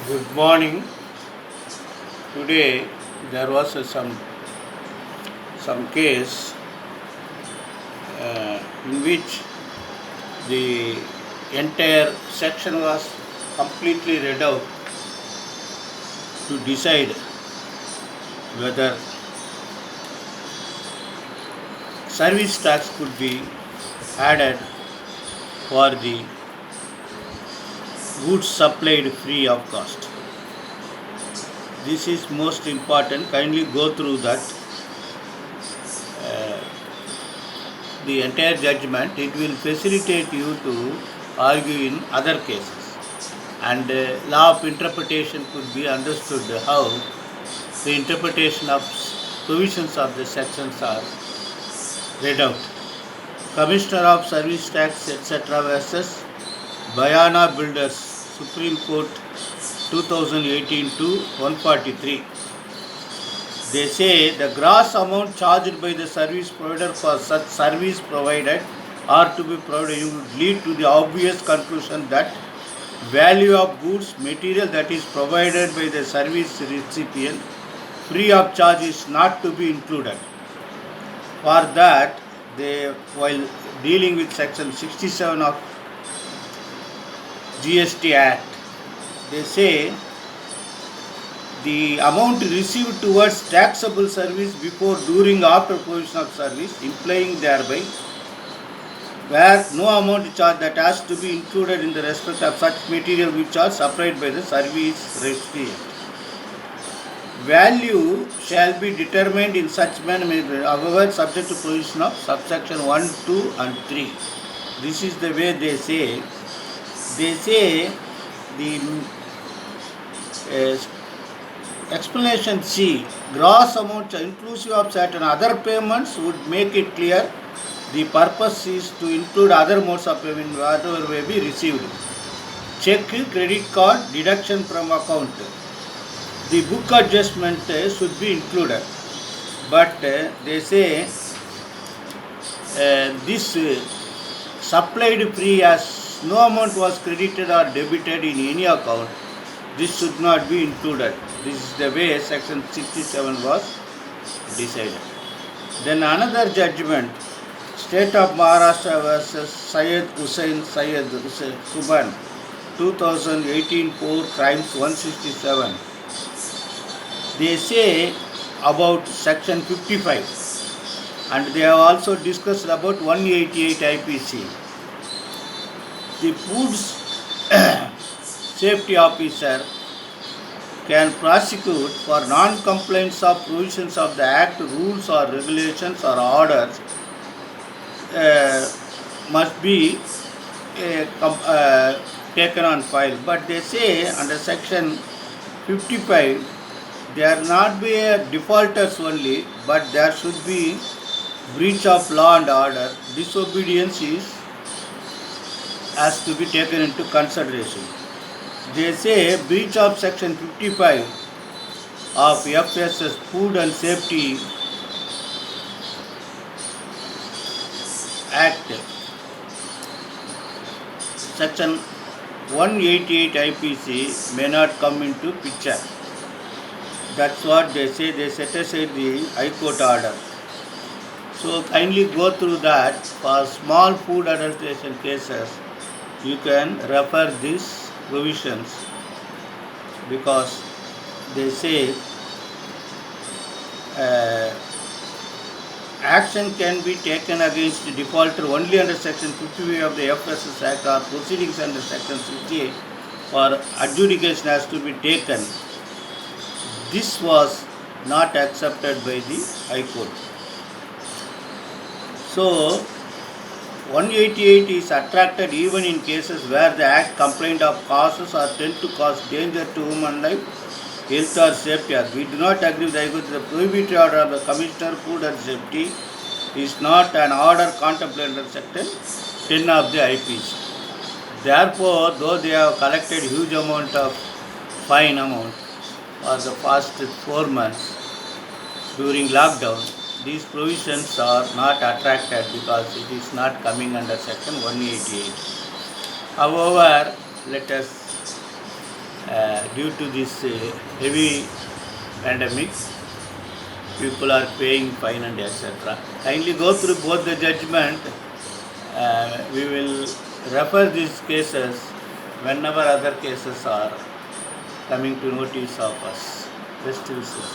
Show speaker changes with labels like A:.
A: Good morning. Today there was some case in which the entire section was completely read out to decide whether service tax could be added for the goods supplied free of cost. This is most important. Kindly go through that. The entire judgment, it will facilitate you to argue in other cases, and law of interpretation could be understood how the interpretation of provisions of the sections are read out. Commissioner of Service Tax etc. versus Bayana Builders, Supreme Court 2018 to 143. They say the gross amount charged by the service provider for such service provided or to be provided would lead to the obvious conclusion that value of goods material that is provided by the service recipient free of charge is not to be included. For that, they, while dealing with section 67 of GST Act, they say the amount received towards taxable service before, during, after provision of service, implying thereby where no amount charged that has to be included in the respect of such material which are supplied by the service recipient. Value shall be determined in such manner, however, subject to provision of subsection 1, 2 and 3. This is the way they say. They say the explanation C, gross amount inclusive of certain other payments would make it clear the purpose is to include other modes of payment whatever may be received. Check, credit card, deduction from account. The book adjustment should be included. But they say this supplied free as no amount was credited or debited in any account, this should not be included. This is the way section 67 was decided. Then another judgment, State of Maharashtra versus Syed Hussain Subhan, 2018 4 crimes 167. They say about section 55, and they have also discussed about 188 IPC. The foods safety officer can prosecute for non-compliance of provisions of the Act, rules or regulations or orders must be taken on file. But they say under section 55, there not be defaulters only, but there should be breach of law and order. Disobedience has to be taken into consideration. They say breach of section 55 of FSS, Food and Safety Act, section 188 IPC may not come into picture. That's what they say. They set aside the High Court order. So kindly go through that. For small food adulteration cases, you can refer these provisions, because they say action can be taken against the defaulter only under section 55 of the FSS Act, or proceedings under section 68 for adjudication has to be taken. This was not accepted by the High Court. So 188 is attracted even in cases where the Act complaint of causes or tend to cause danger to human life, health or safety. We do not agree with the prohibitory order of the Commissioner Food and Safety is not an order contemplated under section 10 of the IPC. Therefore, though they have collected huge amount of fine amount for the past 4 months during lockdown, these provisions are not attracted because it is not coming under section 188. However, let us due to this heavy pandemic, people are paying fine and etc. Kindly go through both the judgment. We will refer these cases whenever other cases are coming to notice of us. Best wishes.